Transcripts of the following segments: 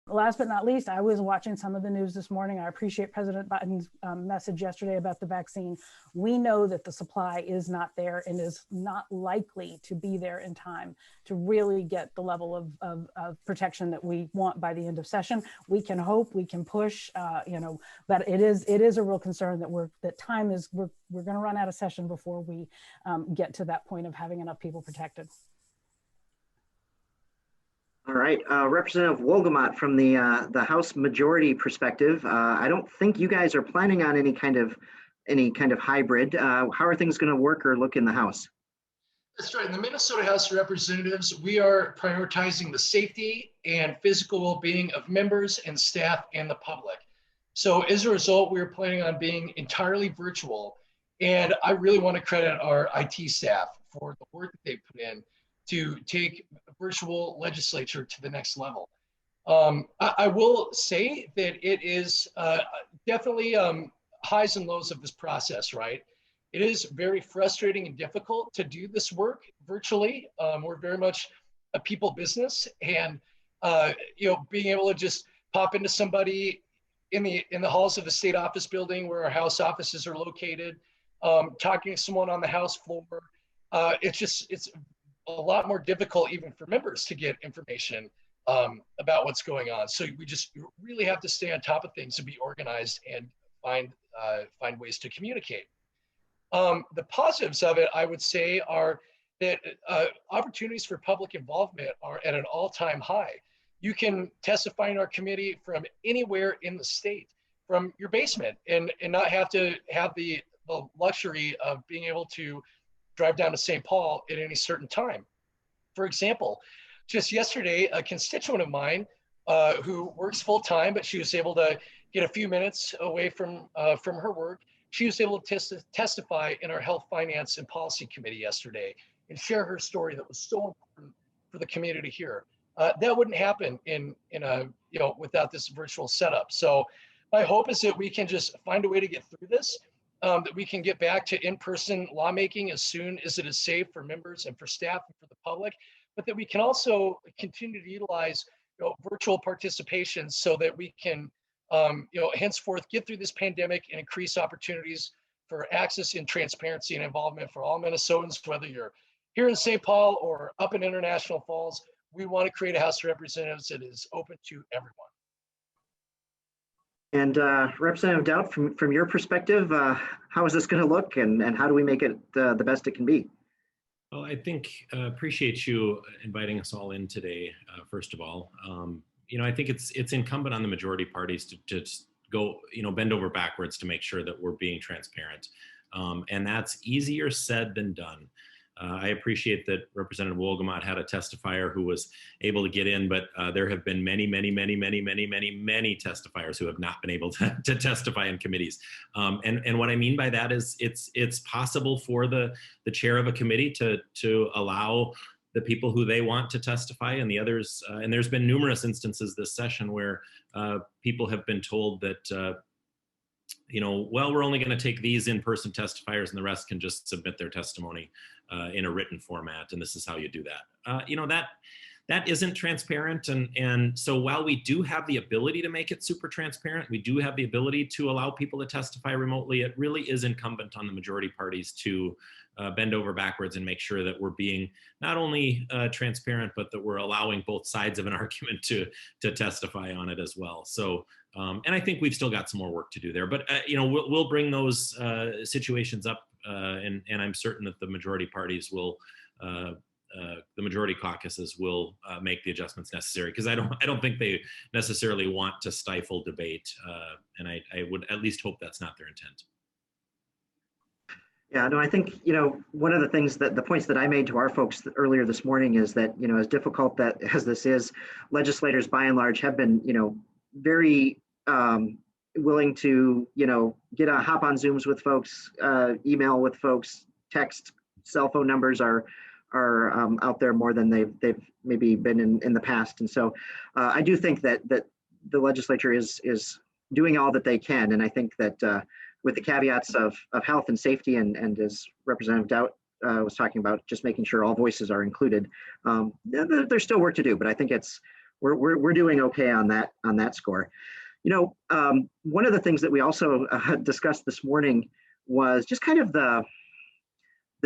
Last but not least, I was watching some of the news this morning. I appreciate President Biden's message yesterday about the vaccine. We know that the supply is not there and is not likely to be there in time to really get the level of protection that we want by the end of session. We can hope, we can push, but it is a real concern that we're going to run out of session before we get to that point of having enough people protected. All right, Representative Wolgamott, from the House majority perspective, I don't think you guys are planning on any kind of hybrid. How are things going to work or look in the House? That's right. In the Minnesota House of Representatives, we are prioritizing the safety and physical well-being of members and staff and the public. So as a result, we're planning on being entirely virtual. And I really want to credit our IT staff for the work that they put in to take virtual legislature to the next level. I will say that it is definitely highs and lows of this process, right? It is very frustrating and difficult to do this work virtually. We're very much a people business, and being able to just pop into somebody in the halls of the state office building where our House offices are located, talking to someone on the House floor, it's a lot more difficult even for members to get information about what's going on. So we just really have to stay on top of things and be organized and find ways to communicate. The positives of it, I would say, are that opportunities for public involvement are at an all-time high. You can testify in our committee from anywhere in the state, from your basement, and not have to have the luxury of being able to drive down to St. Paul at any certain time. For example, just yesterday, a constituent of mine who works full time, but she was able to get a few minutes away from her work. She was able to testify in our Health, Finance, and Policy Committee yesterday and share her story that was so important for the community to hear. That wouldn't happen without this virtual setup. So my hope is that we can just find a way to get through this. That we can get back to in-person lawmaking as soon as it is safe for members and for staff and for the public, but that we can also continue to utilize virtual participation so that we can henceforth get through this pandemic and increase opportunities for access and transparency and involvement for all Minnesotans, whether you're here in St. Paul or up in International Falls. We want to create a House of Representatives that is open to everyone. And Representative Daudt, from your perspective, how is this going to look, and how do we make it the best it can be? Well, I think appreciate you inviting us all in today. First of all, I think it's incumbent on the majority parties to just go, bend over backwards to make sure that we're being transparent, and that's easier said than done. I appreciate that Representative Wolgamott had a testifier who was able to get in, but there have been many testifiers who have not been able to testify in committees. And what I mean by that is it's possible for the chair of a committee to allow the people who they want to testify and the others. And there's been numerous instances this session where people have been told that well, we're only going to take these in-person testifiers and the rest can just submit their testimony in a written format, and this is how you do that. That isn't transparent, and so while we do have the ability to make it super transparent, we do have the ability to allow people to testify remotely, it really is incumbent on the majority parties to bend over backwards and make sure that we're being not only transparent, but that we're allowing both sides of an argument to testify on it as well. So, and I think we've still got some more work to do there, but we'll bring those situations up, and I'm certain that the majority parties will, the majority caucuses will make the adjustments necessary, because I don't think they necessarily want to stifle debate, and I would at least hope that's not their intent. Yeah, no, I think, one of the things the points that I made to our folks earlier this morning is that, as difficult as this is, legislators by and large have been, very willing to, hop on Zooms with folks, email with folks, text, cell phone numbers are out there more than they've maybe been in the past. And so I do think that the legislature is doing all that they can. And I think that with the caveats of health and safety, and as Representative Daudt was talking about, just making sure all voices are included, there's still work to do, but I think it's we're doing okay on that score. One of the things that we also discussed this morning was just kind of the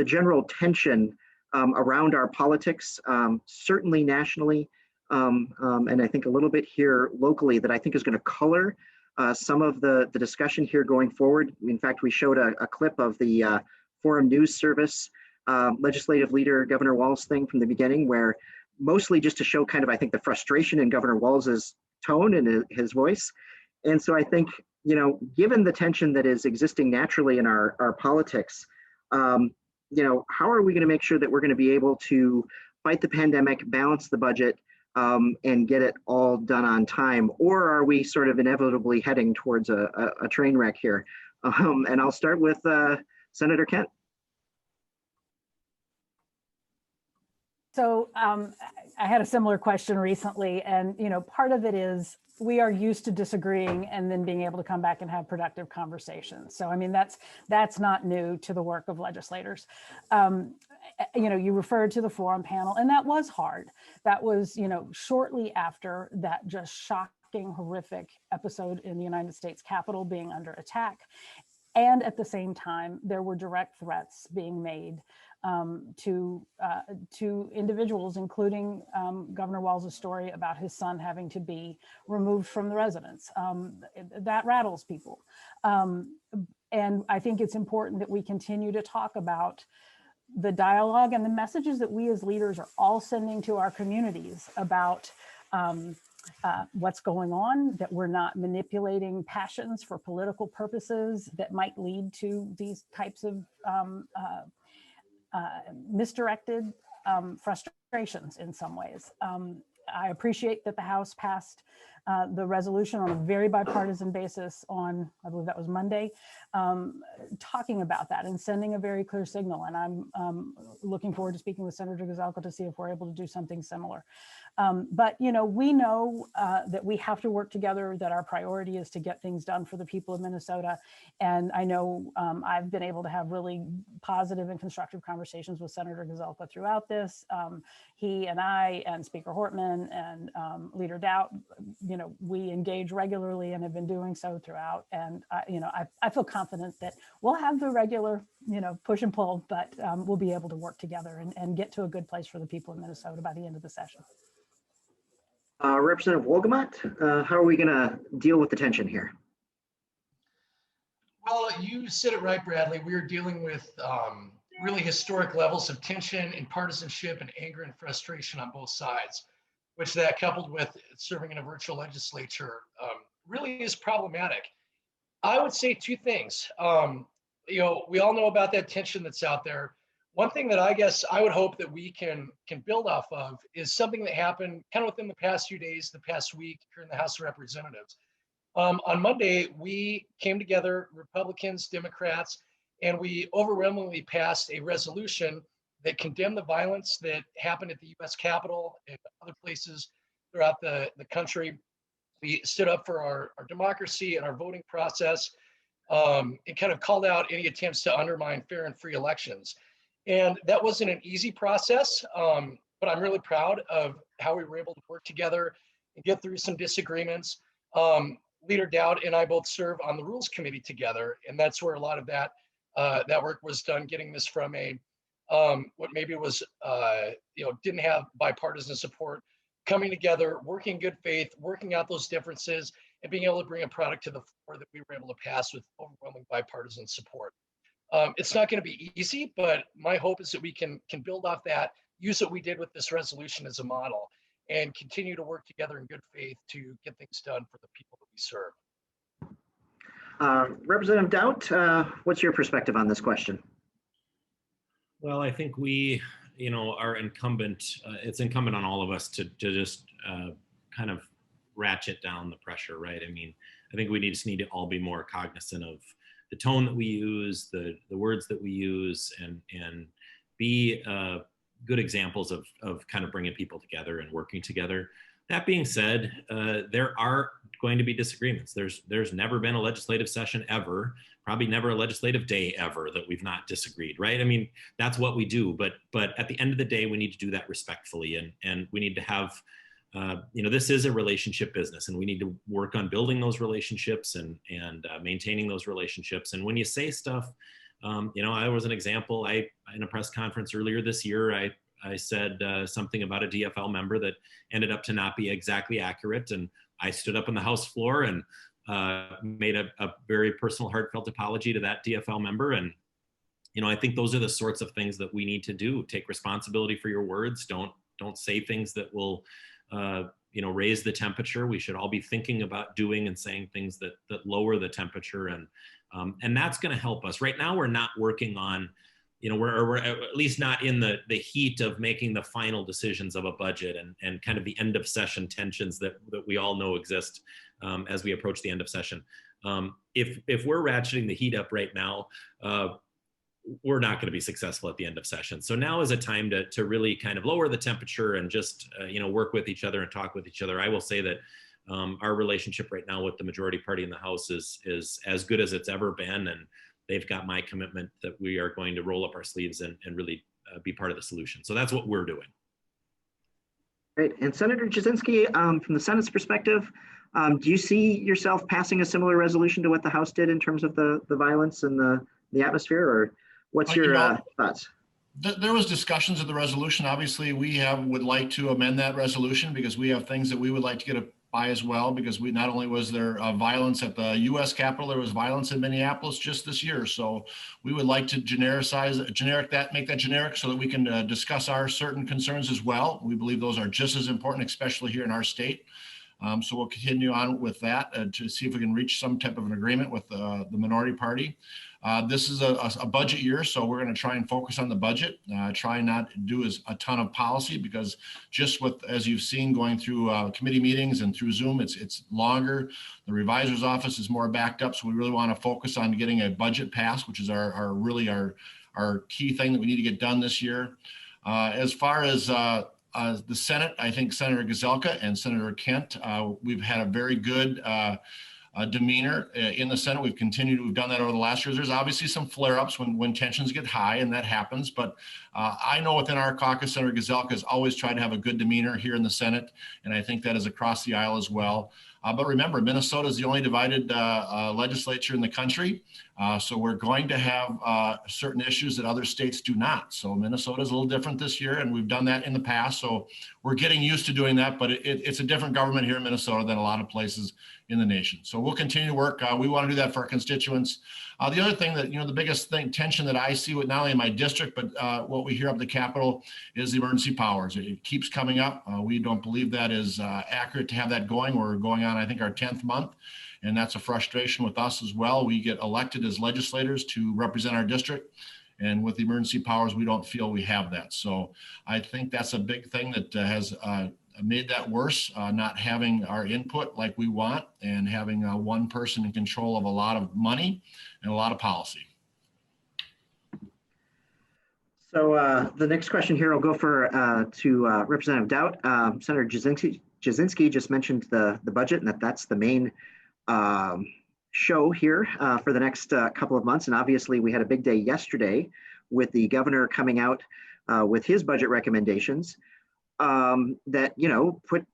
general tension around our politics, certainly nationally, and I think a little bit here locally, that I think is going to color some of the discussion here going forward. In fact, we showed a clip of the Forum News Service legislative leader Governor Walz thing from the beginning, where mostly just to show kind of, I think, the frustration in Governor Walz's tone and his voice. And so I think, given the tension that is existing naturally in our politics, how are we going to make sure that we're going to be able to fight the pandemic, balance the budget, and get it all done on time? Or are we sort of inevitably heading towards a train wreck here? And I'll start with Senator Kent. So I had a similar question recently, and part of it is we are used to disagreeing and then being able to come back and have productive conversations. So I mean, that's not new to the work of legislators. You referred to the forum panel, and that was hard. That was shortly after that just shocking, horrific episode in the United States Capitol being under attack, and at the same time there were direct threats being made to individuals, including Governor Walz's story about his son having to be removed from the residence. That rattles people. And I think it's important that we continue to talk about the dialogue and the messages that we as leaders are all sending to our communities about what's going on, that we're not manipulating passions for political purposes that might lead to these types of misdirected frustrations in some ways. I appreciate that the House passed the resolution on a very bipartisan basis on, I believe that was Monday, talking about that and sending a very clear signal. And I'm looking forward to speaking with Senator Gazelka to see if we're able to do something similar. But we know that we have to work together, that our priority is to get things done for the people of Minnesota. And I know I've been able to have really positive and constructive conversations with Senator Gazelka throughout this. He and I and Speaker Hortman and Leader Doubt, we engage regularly and have been doing so throughout. And I feel confident that we'll have the regular push and pull, but we'll be able to work together and get to a good place for the people of Minnesota by the end of the session. Representative Wolgamott, how are we going to deal with the tension here? Well, you said it right, Bradley. We are dealing with really historic levels of tension and partisanship and anger and frustration on both sides, which that coupled with serving in a virtual legislature really is problematic. I would say two things. We all know about that tension that's out there. One thing that I guess I would hope that we can build off of is something that happened kind of within the past few days, the past week here in the House of Representatives. On Monday, we came together, Republicans, Democrats, and we overwhelmingly passed a resolution that condemned the violence that happened at the U.S. Capitol and other places throughout the country. We stood up for our democracy and our voting process and kind of called out any attempts to undermine fair and free elections. And that wasn't an easy process, but I'm really proud of how we were able to work together and get through some disagreements. Leader Dowd and I both serve on the Rules Committee together, and that's where a lot of that work was done, getting this from a what maybe was didn't have bipartisan support, coming together, working in good faith, working out those differences, and being able to bring a product to the floor that we were able to pass with overwhelming bipartisan support. It's not going to be easy, but my hope is that we can build off that, use what we did with this resolution as a model, and continue to work together in good faith to get things done for the people that we serve. Representative Doubt, what's your perspective on this question? Well, I think we, are incumbent. It's incumbent on all of us to just kind of ratchet down the pressure, right? I mean, I think we just need to all be more cognizant of the tone that we use, the words that we use, and be good examples of kind of bringing people together and working together. That being said, there are going to be disagreements. There's never been a legislative session ever, probably never a legislative day ever that we've not disagreed, right? I mean, that's what we do, but at the end of the day, we need to do that respectfully, and we need to have this is a relationship business, and we need to work on building those relationships and maintaining those relationships. And when you say stuff, I was an example. In a press conference earlier this year, I said something about a DFL member that ended up to not be exactly accurate, and I stood up on the House floor and made a very personal, heartfelt apology to that DFL member. And I think those are the sorts of things that we need to do. Take responsibility for your words. Don't say things that will raise the temperature. We should all be thinking about doing and saying things that lower the temperature, and that's going to help us. Right now, we're not working on, we're at least not in the heat of making the final decisions of a budget and kind of the end of session tensions that we all know exist as we approach the end of session. If we're ratcheting the heat up right now, we're not going to be successful at the end of session. So now is a time to really kind of lower the temperature and just, work with each other and talk with each other. I will say that our relationship right now with the majority party in the House is as good as it's ever been. And they've got my commitment that we are going to roll up our sleeves and really be part of the solution. So that's what we're doing. Great. And Senator Jasinski, from the Senate's perspective, do you see yourself passing a similar resolution to what the House did in terms of the violence and the atmosphere, or what's your thoughts? There was discussions of the resolution. Obviously, we would like to amend that resolution because we have things that we would like to get by as well, because not only was there violence at the U.S. Capitol, there was violence in Minneapolis just this year. So we would like to make that generic so that we can discuss our certain concerns as well. We believe those are just as important, especially here in our state. So we'll continue on with that to see if we can reach some type of an agreement with the minority party. This is a budget year, so we're going to try and focus on the budget, try not to do a ton of policy, because just as you've seen going through committee meetings and through Zoom, it's longer. The revisor's office is more backed up, so we really want to focus on getting a budget passed, which is our key thing that we need to get done this year. As far as the Senate, I think Senator Gazelka and Senator Kent, we've had a very good demeanor in the Senate. We've done that over the last years. There's obviously some flare-ups when tensions get high, and that happens. But I know within our caucus, Senator Gazelka has always tried to have a good demeanor here in the Senate, and I think that is across the aisle as well. But remember, Minnesota is the only divided legislature in the country. So we're going to have certain issues that other states do not. So Minnesota is a little different this year, and we've done that in the past. So we're getting used to doing that, but it's a different government here in Minnesota than a lot of places in the nation. So we'll continue to work. We want to do that for our constituents. The other thing that, the biggest tension that I see with not only in my district, but what we hear up at the Capitol is the emergency powers. It keeps coming up. We don't believe that is accurate to have that going. We're going on, I think, our 10th month. And that's a frustration with us as well. We get elected as legislators to represent our district. And with the emergency powers, we don't feel we have that. So I think that's a big thing that has made that worse, not having our input like we want, and having one person in control of a lot of money and a lot of policy. So the next question here will go to Representative Daudt. Senator Jasinski just mentioned the budget, and that's the main show here for the next couple of months. And obviously we had a big day yesterday with the governor coming out with his budget recommendations that,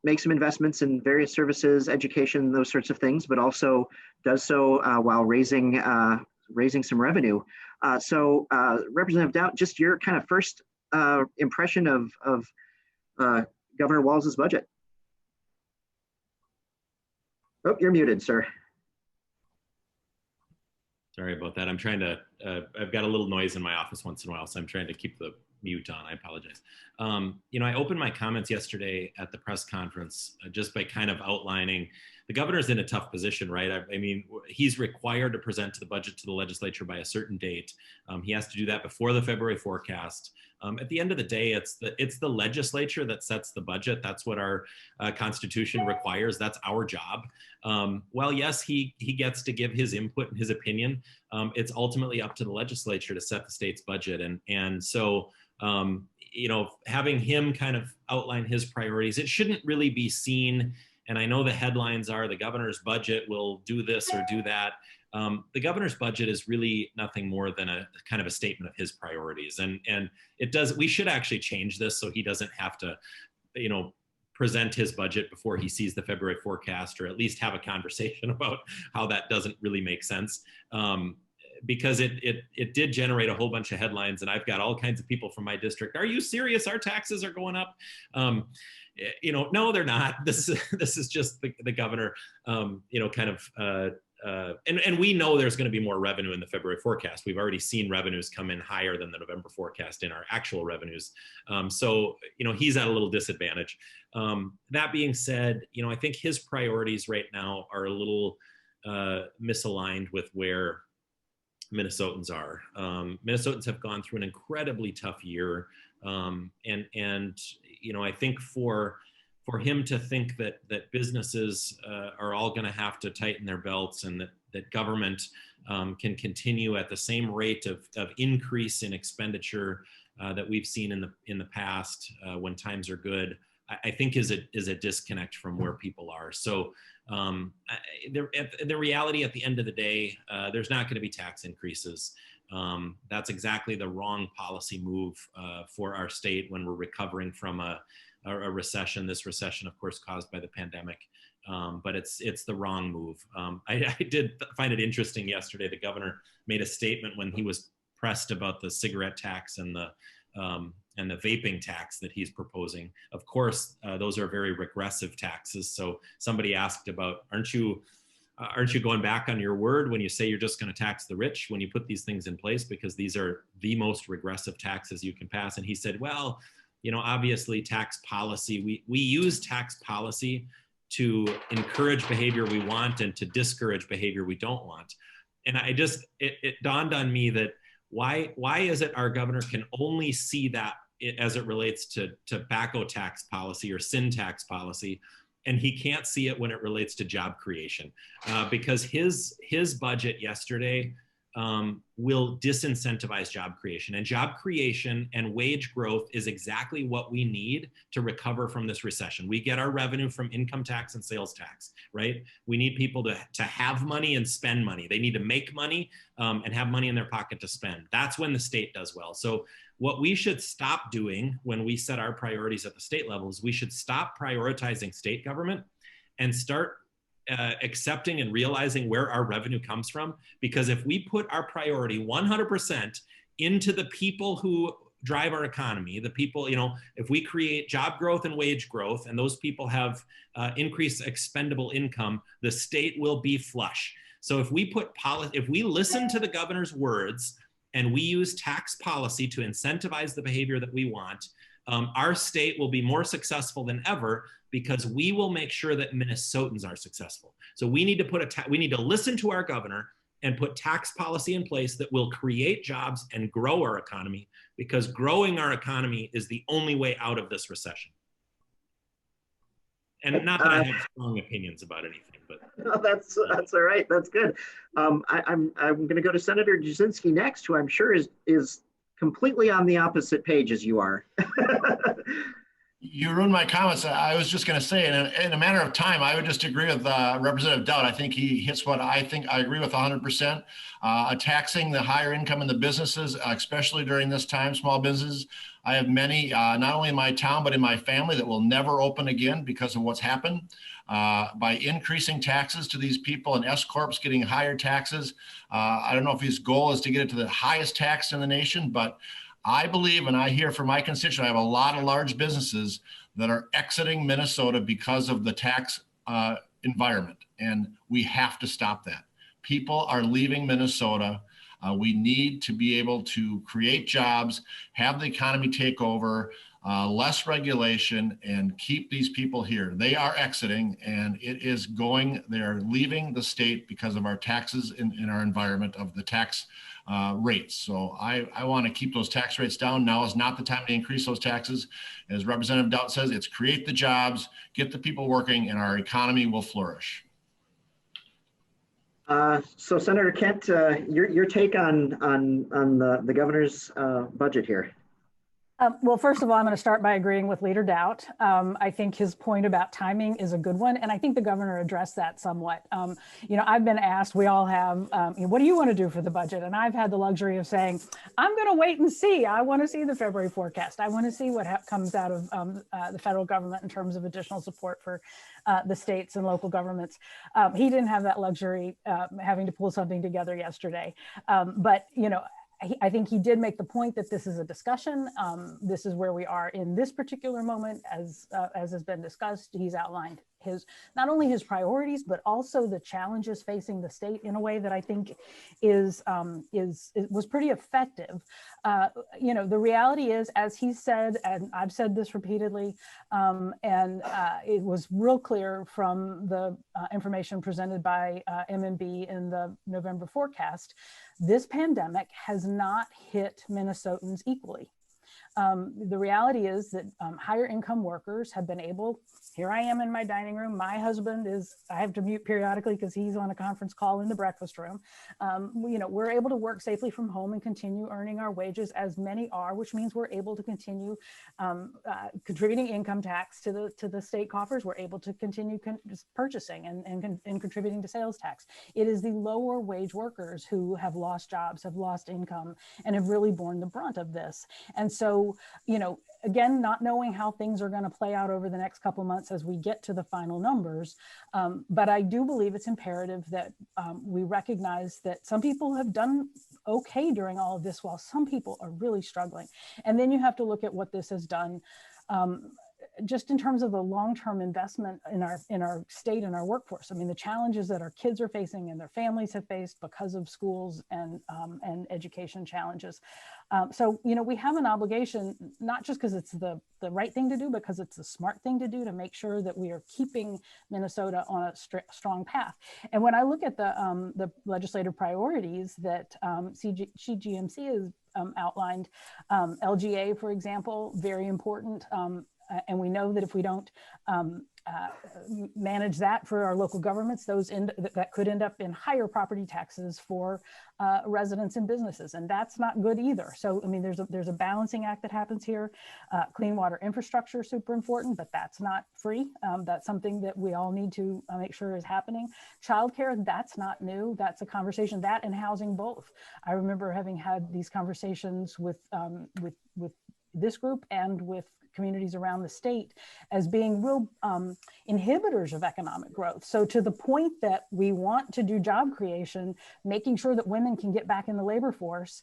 make some investments in various services, education, those sorts of things, but also does so while raising some revenue. So Representative Daudt, just your kind of first impression of Governor Walz's budget. Oh, you're muted, sir. Sorry about that. I'm trying to, I've got a little noise in my office once in a while, so I'm trying to keep the mute on. I apologize. I opened my comments yesterday at the press conference just by kind of outlining the governor's in a tough position, right? I mean, he's required to present the budget to the legislature by a certain date. He has to do that before the February forecast. At the end of the day, it's the legislature that sets the budget. That's what our Constitution requires. That's our job. Well, yes, he gets to give his input and his opinion. It's ultimately up to the legislature to set the state's budget. And so, having him kind of outline his priorities, it shouldn't really be seen. And I know the headlines are the governor's budget will do this or do that. The governor's budget is really nothing more than a kind of a statement of his priorities. And we should actually change this so he doesn't have to, present his budget before he sees the February forecast, or at least have a conversation about how that doesn't really make sense. Because it did generate a whole bunch of headlines, and I've got all kinds of people from my district. Are you serious? Our taxes are going up. No, they're not. This is just the governor, kind of. And we know there's going to be more revenue in the February forecast. We've already seen revenues come in higher than the November forecast in our actual revenues. So he's at a little disadvantage. That being said, I think his priorities right now are a little misaligned with where Minnesotans are. Minnesotans have gone through an incredibly tough year. And I think for him to think that businesses are all going to have to tighten their belts, and that government can continue at the same rate of increase in expenditure that we've seen in the past when times are good, I think is a disconnect from where people are. So the reality at the end of the day, there's not going to be tax increases. That's exactly the wrong policy move for our state when we're recovering from a recession. This recession, of course, caused by the pandemic, but it's the wrong move. I did find it interesting yesterday. The governor made a statement when he was pressed about the cigarette tax and the vaping tax that he's proposing. Of course, those are very regressive taxes. So somebody asked about, aren't you going back on your word when you say you're just going to tax the rich when you put these things in place, because these are the most regressive taxes you can pass? And he said, well, obviously tax policy, we use tax policy to encourage behavior we want and to discourage behavior we don't want. And it dawned on me that why is it our governor can only see that as it relates to tobacco tax policy or sin tax policy, and he can't see it when it relates to job creation, because his budget yesterday will disincentivize job creation. And job creation and wage growth is exactly what we need to recover from this recession. We get our revenue from income tax and sales tax, right? We need people to have money and spend money. They need to make money and have money in their pocket to spend. That's when the state does well. So what we should stop doing when we set our priorities at the state level is we should stop prioritizing state government and start accepting and realizing where our revenue comes from. Because if we put our priority 100% into the people who drive our economy, the people, if we create job growth and wage growth, and those people have increased expendable income, the state will be flush. So if we listen to the governor's words and we use tax policy to incentivize the behavior that we want, our state will be more successful than ever, because we will make sure that Minnesotans are successful. So we need to listen to our governor and put tax policy in place that will create jobs and grow our economy, because growing our economy is the only way out of this recession. And not that I have strong opinions about anything, but no, that's all right. That's good. I'm going to go to Senator Jasinski next, who I'm sure is completely on the opposite page as you are. You ruined my comments. I was just going to say, in a matter of time, I would just agree with Representative Daudt. I think he hits what I agree with 100%. Taxing the higher income in the businesses, especially during this time, small businesses. I have many, not only in my town, but in my family, that will never open again because of what's happened. By increasing taxes to these people, and S-Corps getting higher taxes. I don't know if his goal is to get it to the highest tax in the nation, but I believe, and I hear from my constituents, I have a lot of large businesses that are exiting Minnesota because of the tax environment, and we have to stop that. People are leaving Minnesota. We need to be able to create jobs, have the economy take over, less regulation, and keep these people here. They are exiting, and they're leaving the state because of our taxes in our environment of the tax rates. So I want to keep those tax rates down. Now is not the time to increase those taxes. As Representative Daudt says, it's create the jobs, get the people working, and our economy will flourish. So Senator Kent, your take on the governor's budget here. Well, first of all, I'm going to start by agreeing with Leader Doubt. I think his point about timing is a good one. And I think the governor addressed that somewhat. I've been asked, we all have, what do you want to do for the budget? And I've had the luxury of saying, I'm going to wait and see. I want to see the February forecast. I want to see what comes out of the federal government in terms of additional support for the states and local governments. He didn't have that luxury having to pull something together yesterday. But I think he did make the point that this is a discussion. This is where we are in this particular moment, as has been discussed. He's outlined not only his priorities, but also the challenges facing the state in a way that I think was pretty effective. The reality is, as he said, and I've said this repeatedly, and it was real clear from the information presented by MMB in the November forecast, this pandemic has not hit Minnesotans equally. The reality is that higher income workers have been able, here I am in my dining room, my husband I have to mute periodically because he's on a conference call in the breakfast room. We're able to work safely from home and continue earning our wages, as many are, which means we're able to continue contributing income tax to the state coffers. We're able to continue purchasing and contributing to sales tax. It is the lower wage workers who have lost jobs, have lost income, and have really borne the brunt of this. And so, again, not knowing how things are going to play out over the next couple of months as we get to the final numbers. But I do believe it's imperative that we recognize that some people have done okay during all of this, while some people are really struggling. And then you have to look at what this has done just in terms of the long-term investment in our state and our workforce. I mean, the challenges that our kids are facing and their families have faced because of schools and education challenges. So, we have an obligation, not just because it's the right thing to do, because it's the smart thing to do, to make sure that we are keeping Minnesota on a strong path. And when I look at the legislative priorities that CGMC has outlined, LGA, for example, very important. And we know that if we don't manage that for our local governments, that could end up in higher property taxes for residents and businesses, and that's not good either. So, I mean, there's a balancing act that happens here. Clean water infrastructure is super important, but that's not free. That's something that we all need to make sure is happening. Childcare, that's not new. That's a conversation, that and housing both. I remember having had these conversations with this group and with communities around the state as being real inhibitors of economic growth. So to the point that we want to do job creation, making sure that women can get back in the labor force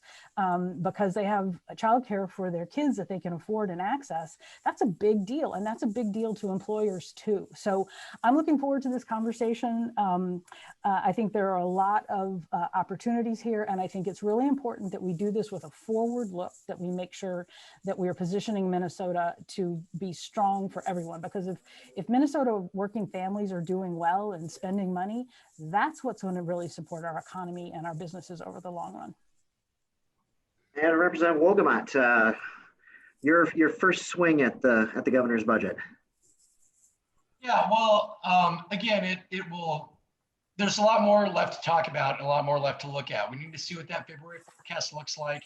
because they have childcare for their kids that they can afford and access, that's a big deal. And that's a big deal to employers too. So I'm looking forward to this conversation. I think there are a lot of opportunities here. And I think it's really important that we do this with a forward look, that we make sure that we are positioning Minnesota to be strong for everyone. Because if Minnesota working families are doing well and spending money, that's what's going to really support our economy and our businesses over the long run. And Representative Wolgamott, your first swing at the governor's budget. Yeah, well, again, it will. There's a lot more left to talk about and a lot more left to look at. We need to see what that February forecast looks like.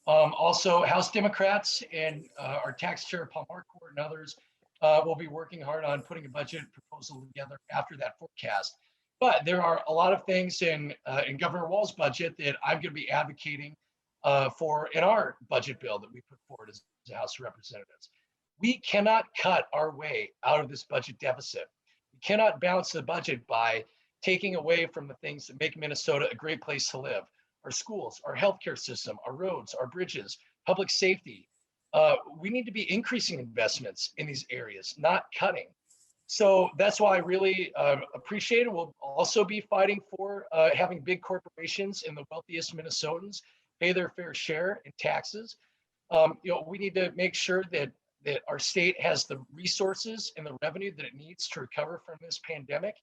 Also, House Democrats and our tax chair, Paul Marquardt, and others will be working hard on putting a budget proposal together after that forecast. But there are a lot of things in Governor Walz's budget that I'm going to be advocating for in our budget bill that we put forward as the House of Representatives. We cannot cut our way out of this budget deficit. We cannot balance the budget by taking away from the things that make Minnesota a great place to live. Our schools, our healthcare system, our roads, our bridges, public safety. We need to be increasing investments in these areas, not cutting. So that's why I really appreciate it. We'll also be fighting for having big corporations and the wealthiest Minnesotans pay their fair share in taxes. We need to make sure that our state has the resources and the revenue that it needs to recover from this pandemic.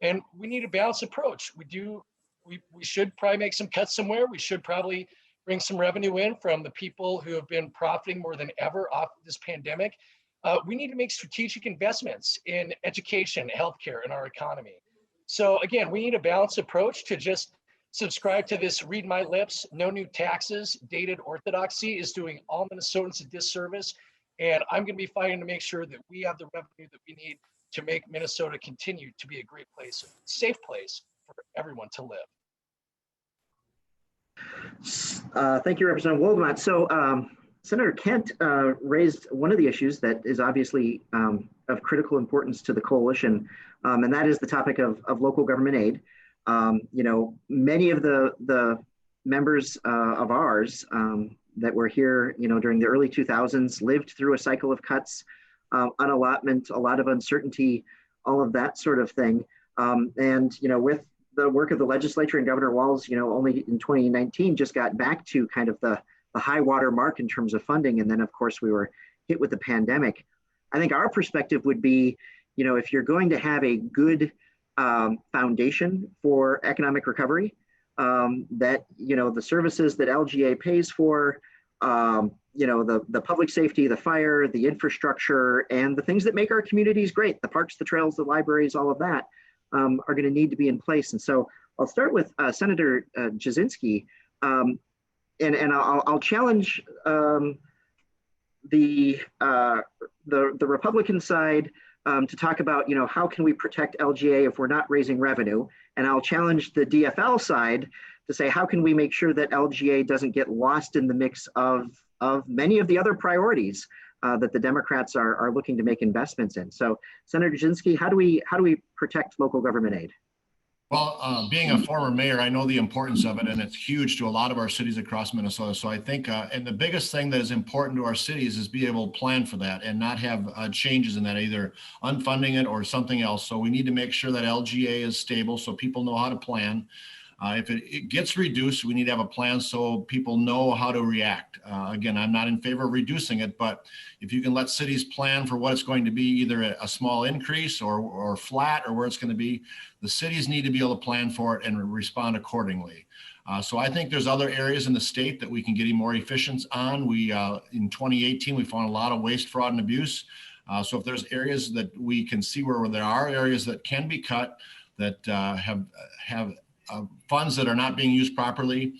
And we need a balanced approach. We should probably make some cuts somewhere. We should probably bring some revenue in from the people who have been profiting more than ever off this pandemic. We need to make strategic investments in education, healthcare, and our economy. So again, we need a balanced approach to just subscribe to this Read My Lips, No New Taxes, Dated Orthodoxy is doing all Minnesotans a disservice. And I'm going to be fighting to make sure that we have the revenue that we need to make Minnesota continue to be a great place, a safe place for everyone to live. Thank you, Representative Wolgamott. So Senator Kent raised one of the issues that is obviously of critical importance to the coalition, and that is the topic of local government aid. Many of the members of ours that were here, during the early 2000s lived through a cycle of cuts, unallotment, a lot of uncertainty, all of that sort of thing. And with the work of the legislature and Governor Walz, only in 2019 just got back to kind of the high water mark in terms of funding. And then of course we were hit with the pandemic. I think our perspective would be, if you're going to have a good foundation for economic recovery, that, the services that LGA pays for, the public safety, the fire, the infrastructure, and the things that make our communities great, the parks, the trails, the libraries, all of that, are going to need to be in place. And so I'll start with Senator Jasinski, and I'll challenge the Republican side to talk about, how can we protect LGA if we're not raising revenue? And I'll challenge the DFL side to say, how can we make sure that LGA doesn't get lost in the mix of many of the other priorities that the Democrats are looking to make investments in? So, Senator Jasinski, how do we protect local government aid? Well, being a former mayor, I know the importance of it, and it's huge to a lot of our cities across Minnesota. So I think, and the biggest thing that is important to our cities is be able to plan for that and not have changes in that, either unfunding it or something else. So we need to make sure that LGA is stable so people know how to plan. If it gets reduced, we need to have a plan so people know how to react. Again, I'm not in favor of reducing it, but if you can let cities plan for what it's going to be, either a small increase or flat or where it's going to be, the cities need to be able to plan for it and respond accordingly. So I think there's other areas in the state that we can get more efficient on. In 2018, we found a lot of waste, fraud, and abuse. So if there's areas that we can see where there are areas that can be cut that have funds that are not being used properly,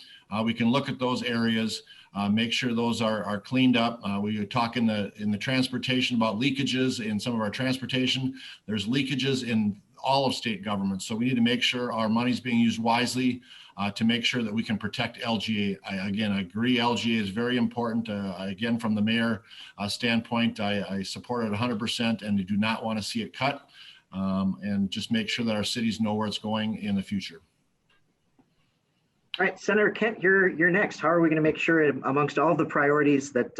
we can look at those areas, make sure those are cleaned up. We talk in the transportation about leakages in some of our transportation. There's leakages in all of state government. So we need to make sure our money's being used wisely to make sure that we can protect LGA. I agree, LGA is very important. Again, from the mayor standpoint, I support it 100% and do not want to see it cut, and just make sure that our cities know where it's going in the future. All right, Senator Kent, you're next. How are we going to make sure, amongst all the priorities that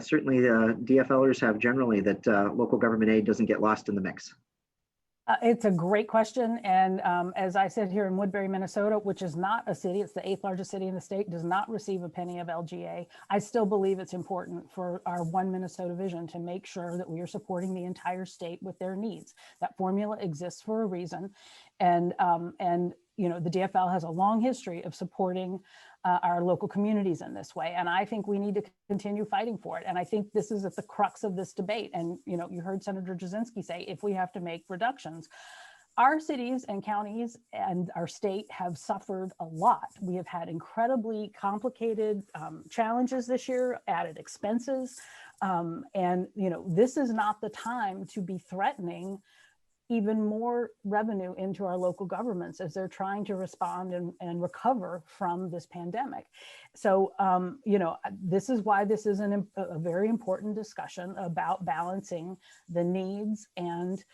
certainly the DFLers have generally, that local government aid doesn't get lost in the mix? It's a great question. And as I said, here in Woodbury, Minnesota, which is not a city, it's the 8th largest city in the state, does not receive a penny of LGA. I still believe it's important for our One Minnesota vision to make sure that we are supporting the entire state with their needs. That formula exists for a reason. And the DFL has a long history of supporting our local communities in this way. And I think we need to continue fighting for it. And I think this is at the crux of this debate. And, you heard Senator Jasinski say, if we have to make reductions, our cities and counties and our state have suffered a lot. We have had incredibly complicated challenges this year, added expenses. This is not the time to be threatening even more revenue into our local governments as they're trying to respond and recover from this pandemic. So, this is why this is a very important discussion about balancing the needs and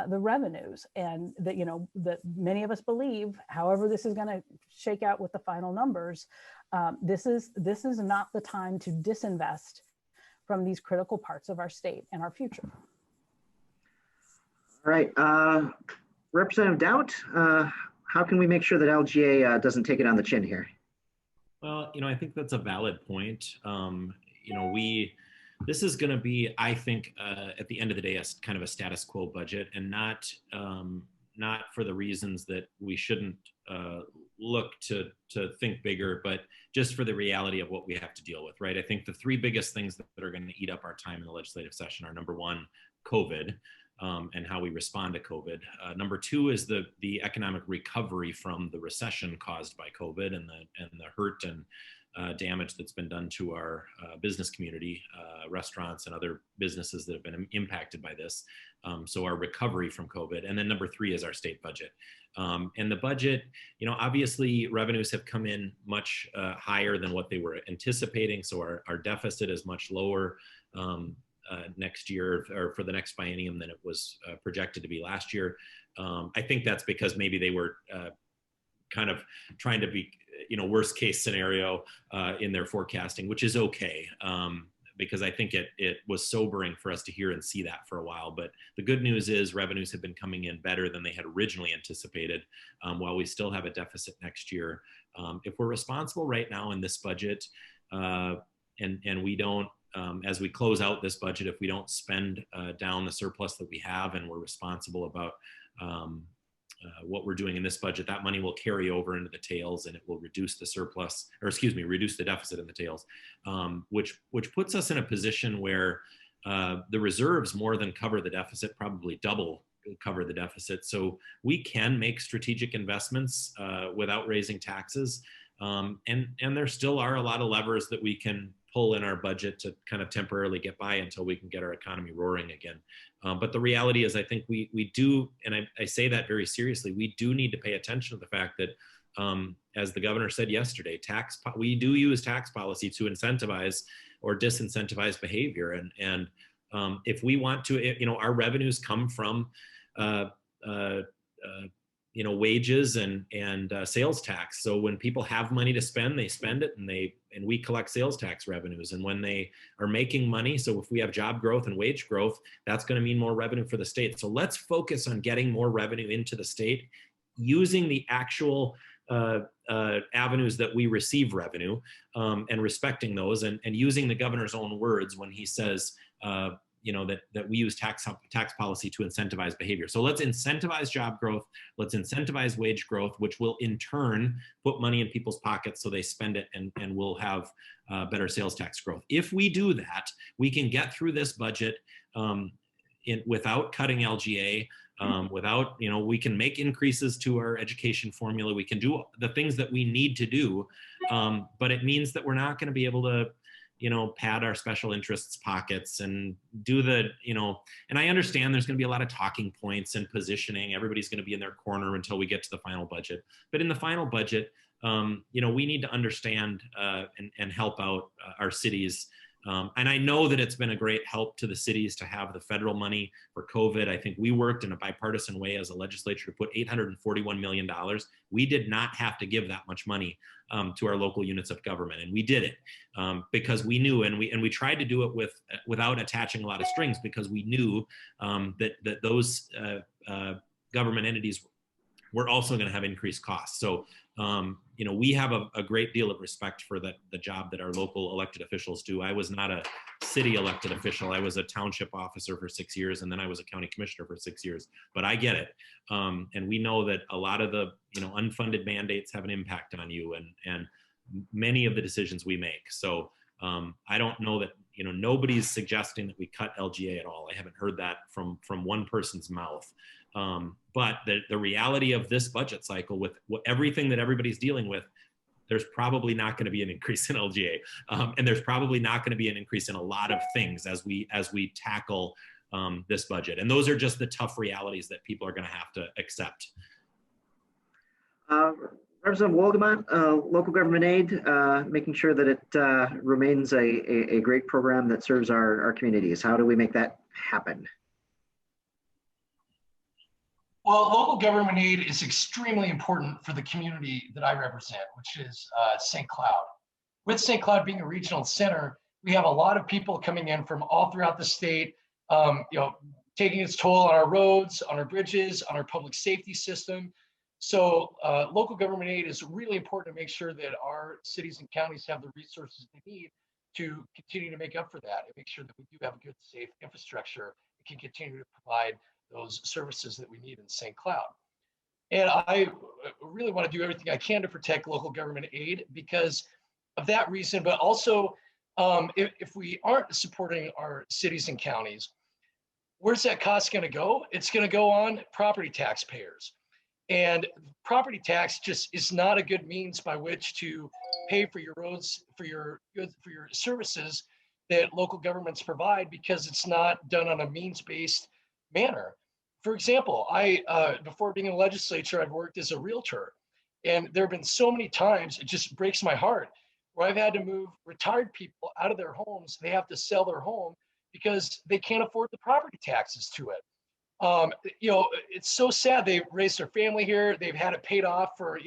the revenues, and that many of us believe, however this is going to shake out with the final numbers, this is not the time to disinvest from these critical parts of our state and our future. All right, Representative Daudt, how can we make sure that LGA doesn't take it on the chin here? Well, I think that's a valid point. This is going to be, I think, at the end of the day, kind of a status quo budget, and not for the reasons that we shouldn't look to think bigger, but just for the reality of what we have to deal with, right? I think the three biggest things that are going to eat up our time in the legislative session are, number one, COVID. and how we respond to COVID. Number two is the economic recovery from the recession caused by COVID and the hurt and damage that's been done to our business community, restaurants and other businesses that have been impacted by this. So our recovery from COVID. And then number three is our state budget. And the budget, obviously revenues have come in much higher than what they were anticipating. So our deficit is much lower next year or for the next biennium than it was projected to be last year. I think that's because maybe they were kind of trying to be, worst case scenario in their forecasting, which is okay. Because I think it was sobering for us to hear and see that for a while. But the good news is revenues have been coming in better than they had originally anticipated, while we still have a deficit next year. If we're responsible right now in this budget, and we don't, as we close out this budget, if we don't spend down the surplus that we have and we're responsible about what we're doing in this budget, that money will carry over into the tails and it will reduce the surplus, or excuse me, reduce the deficit in the tails, which puts us in a position where the reserves more than cover the deficit, probably double cover the deficit. So we can make strategic investments without raising taxes. And there still are a lot of levers that we can pull in our budget to kind of temporarily get by until we can get our economy roaring again. But the reality is, I think we do, and I say that very seriously, we do need to pay attention to the fact that, as the governor said yesterday, we do use tax policy to incentivize or disincentivize behavior. And if we want to, our revenues come from wages and sales tax. So when people have money to spend, they spend it, and we collect sales tax revenues. And when they are making money, so if we have job growth and wage growth, that's going to mean more revenue for the state. So let's focus on getting more revenue into the state using the actual avenues that we receive revenue, and respecting those, and using the governor's own words when he says, that we use tax policy to incentivize behavior. So let's incentivize job growth. Let's incentivize wage growth, which will in turn put money in people's pockets so they spend it, and we'll have better sales tax growth. If we do that, we can get through this budget without cutting LGA, without, we can make increases to our education formula. We can do the things that we need to do, but it means that we're not going to be able to pad our special interests pockets and do and I understand there's going to be a lot of talking points and positioning. Everybody's going to be in their corner until we get to the final budget. But in the final budget, we need to understand and help out our cities. And I know that it's been a great help to the cities to have the federal money for COVID. I think we worked in a bipartisan way as a legislature to put $841 million. We did not have to give that much money to our local units of government, and we did it because we knew, and we tried to do it without attaching a lot of strings, because we knew that those government entities we're also going to have increased costs. So, we have a great deal of respect for the job that our local elected officials do. I was not a city elected official. I was a township officer for 6 years, and then I was a county commissioner for 6 years, but I get it. And we know that a lot of the, unfunded mandates have an impact on you and many of the decisions we make. So I don't know that, nobody's suggesting that we cut LGA at all. I haven't heard that from one person's mouth. But the reality of this budget cycle, with everything that everybody's dealing with, there's probably not going to be an increase in LGA, and there's probably not going to be an increase in a lot of things as we tackle this budget. And those are just the tough realities that people are going to have to accept. Representative Wolgamott, local government aid, making sure that it remains a great program that serves our communities. How do we make that happen? Well, local government aid is extremely important for the community that I represent, which is St. Cloud. With St. Cloud being a regional center, we have a lot of people coming in from all throughout the state, taking its toll on our roads, on our bridges, on our public safety system. So local government aid is really important to make sure that our cities and counties have the resources they need to continue to make up for that and make sure that we do have a good, safe infrastructure that can continue to provide those services that we need in St. Cloud. And I really want to do everything I can to protect local government aid because of that reason, but also if we aren't supporting our cities and counties, where's that cost going to go? It's going to go on property taxpayers. And property tax just is not a good means by which to pay for your roads, for your services that local governments provide, because it's not done on a means-based manner. For example, before being in the legislature, I've worked as a realtor, and there have been so many times, it just breaks my heart, where I've had to move retired people out of their homes. They have to sell their home because they can't afford the property taxes to it. It's so sad. They've raised their family here. They've had it paid off for,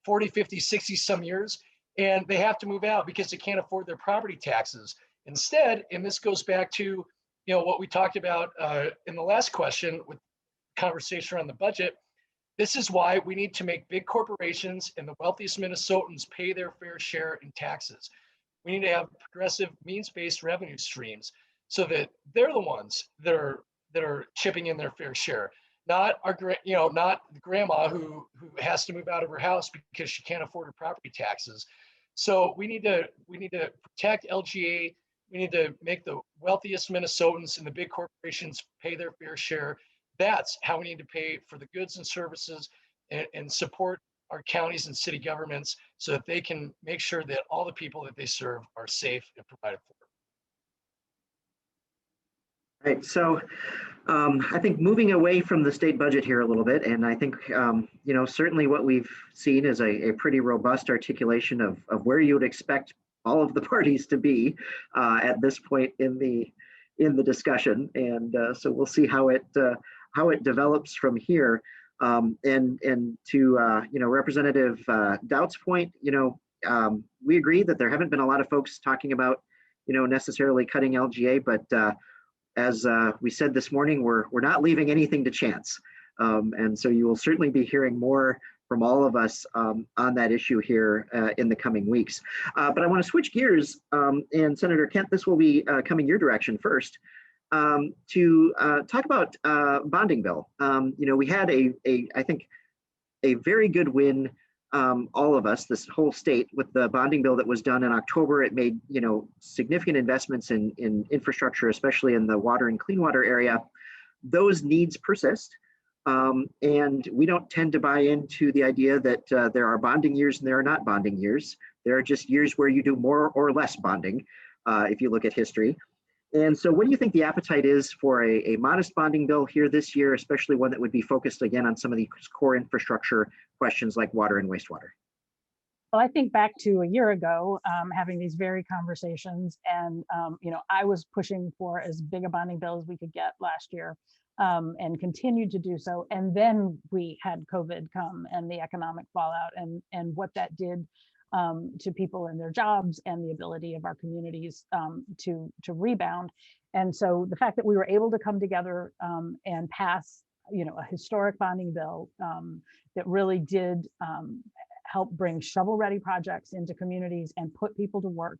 40, 50, 60 some years, and they have to move out because they can't afford their property taxes. Instead, and this goes back to, what we talked about in the last question with conversation around the budget, this is why we need to make big corporations and the wealthiest Minnesotans pay their fair share in taxes. We need to have progressive means-based revenue streams so that they're the ones that are chipping in their fair share, not not the grandma who has to move out of her house because she can't afford her property taxes. So we need to protect LGA. We need to make the wealthiest Minnesotans and the big corporations pay their fair share. That's how we need to pay for the goods and services and support our counties and city governments so that they can make sure that all the people that they serve are safe and provided for. Right. So I think moving away from the state budget here a little bit, and I think, certainly what we've seen is a pretty robust articulation of where you would expect all of the parties to be at this point in the discussion. And so we'll see how it develops from here. And to, Representative Doubt's point, we agree that there haven't been a lot of folks talking about, necessarily cutting LGA, but as we said this morning, we're not leaving anything to chance. And so you will certainly be hearing more from all of us on that issue here in the coming weeks. But I want to switch gears, and Senator Kent, this will be coming your direction first, to talk about bonding bill. We had I think a very good win, all of us, this whole state, with the bonding bill that was done in October. It made, significant investments in infrastructure, especially in the water and clean water area. Those needs persist. And we don't tend to buy into the idea that there are bonding years and there are not bonding years. There are just years where you do more or less bonding, if you look at history. And so what do you think the appetite is for a modest bonding bill here this year, especially one that would be focused again on some of these core infrastructure questions like water and wastewater? Well, I think back to a year ago, having these very conversations, and I was pushing for as big a bonding bill as we could get last year, and continued to do so. And then we had COVID come and the economic fallout, and what that did to people and their jobs and the ability of our communities to rebound. And so the fact that we were able to come together and pass, a historic bonding bill that really did help bring shovel-ready projects into communities and put people to work,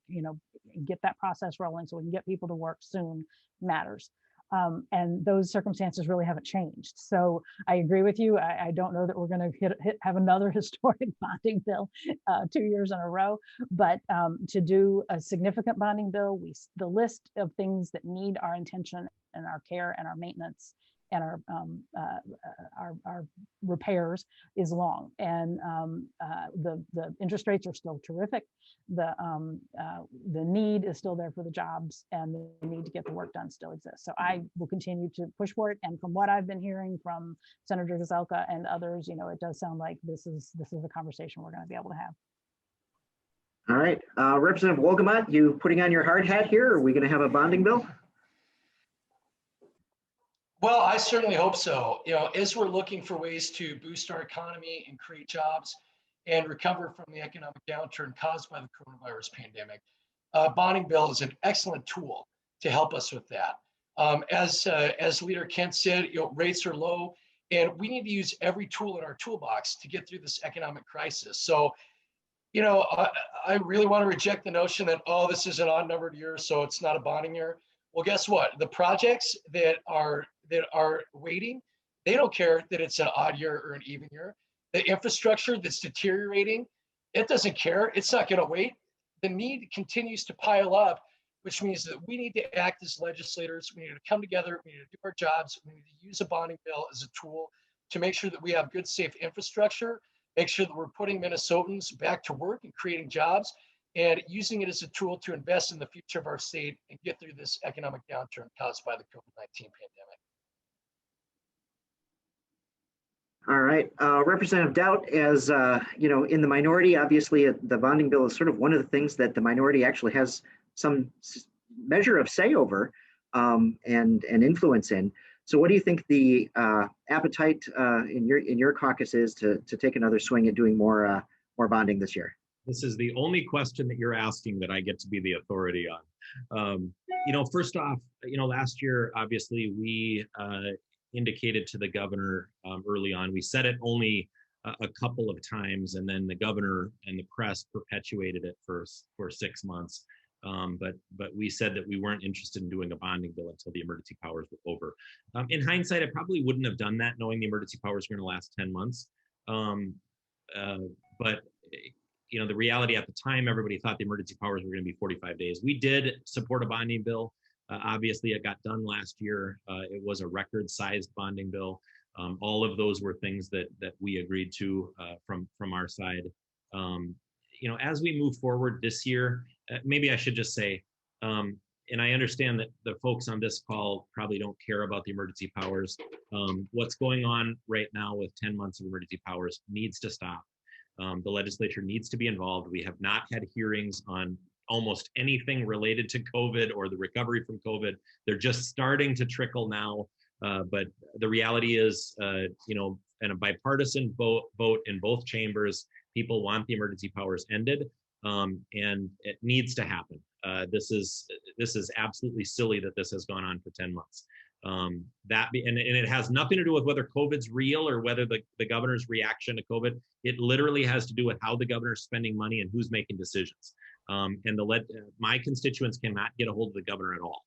get that process rolling so we can get people to work soon, matters. And those circumstances really haven't changed. So I agree with you. I don't know that we're going to have another historic bonding bill 2 years in a row, but to do a significant bonding bill, the list of things that need our attention and our care and our maintenance and our repairs is long, and the interest rates are still terrific. The need is still there for the jobs, and the need to get the work done still exists. So I will continue to push for it. And from what I've been hearing from Senator Gazelka and others, it does sound like this is a conversation we're going to be able to have. All right, Representative Wolgamott, you putting on your hard hat here? Are we going to have a bonding bill? Well, I certainly hope so. As we're looking for ways to boost our economy and create jobs and recover from the economic downturn caused by the coronavirus pandemic, bonding bill is an excellent tool to help us with that. As Leader Kent said, rates are low, and we need to use every tool in our toolbox to get through this economic crisis. So, I really want to reject the notion that, this is an odd-numbered year, so it's not a bonding year. Well, guess what? The projects that are waiting, they don't care that it's an odd year or an even year. The infrastructure that's deteriorating, it doesn't care. It's not going to wait. The need continues to pile up which means that we need to act as legislators. We need to come together. We need to do our jobs. We need to use a bonding bill as a tool to make sure that we have good, safe infrastructure, make sure that we're putting Minnesotans back to work and creating jobs, and using it as a tool to invest in the future of our state and get through this economic downturn caused by the COVID-19 pandemic. All right, Representative Daudt, as in the minority, obviously the bonding bill is sort of one of the things that the minority actually has some measure of say over and influence in. So, what do you think the appetite in your caucus is to take another swing at doing more bonding this year? This is the only question that you're asking that I get to be the authority on. First off, last year, obviously, we indicated to the governor early on. We said it only a couple of times, and then the governor and the press perpetuated it for 6 months. But we said that we weren't interested in doing a bonding bill until the emergency powers were over. In hindsight, I probably wouldn't have done that, knowing the emergency powers were going to last 10 months. But the reality at the time, everybody thought the emergency powers were going to be 45 days. We did support a bonding bill. Obviously, it got done last year. It was a record-sized bonding bill. All of those were things that we agreed to from our side. As we move forward this year, maybe I should just say, and I understand that the folks on this call probably don't care about the emergency powers. What's going on right now with 10 months of emergency powers needs to stop. The legislature needs to be involved. We have not had hearings on almost anything related to COVID or the recovery from COVID. They're just starting to trickle now. But the reality is, and a bipartisan vote in both chambers, people want the emergency powers ended, and it needs to happen. This is absolutely silly that this has gone on for 10 months. And it has nothing to do with whether COVID's real or whether the governor's reaction to COVID. It literally has to do with how the governor's spending money and who's making decisions. And my constituents cannot get a hold of the governor at all.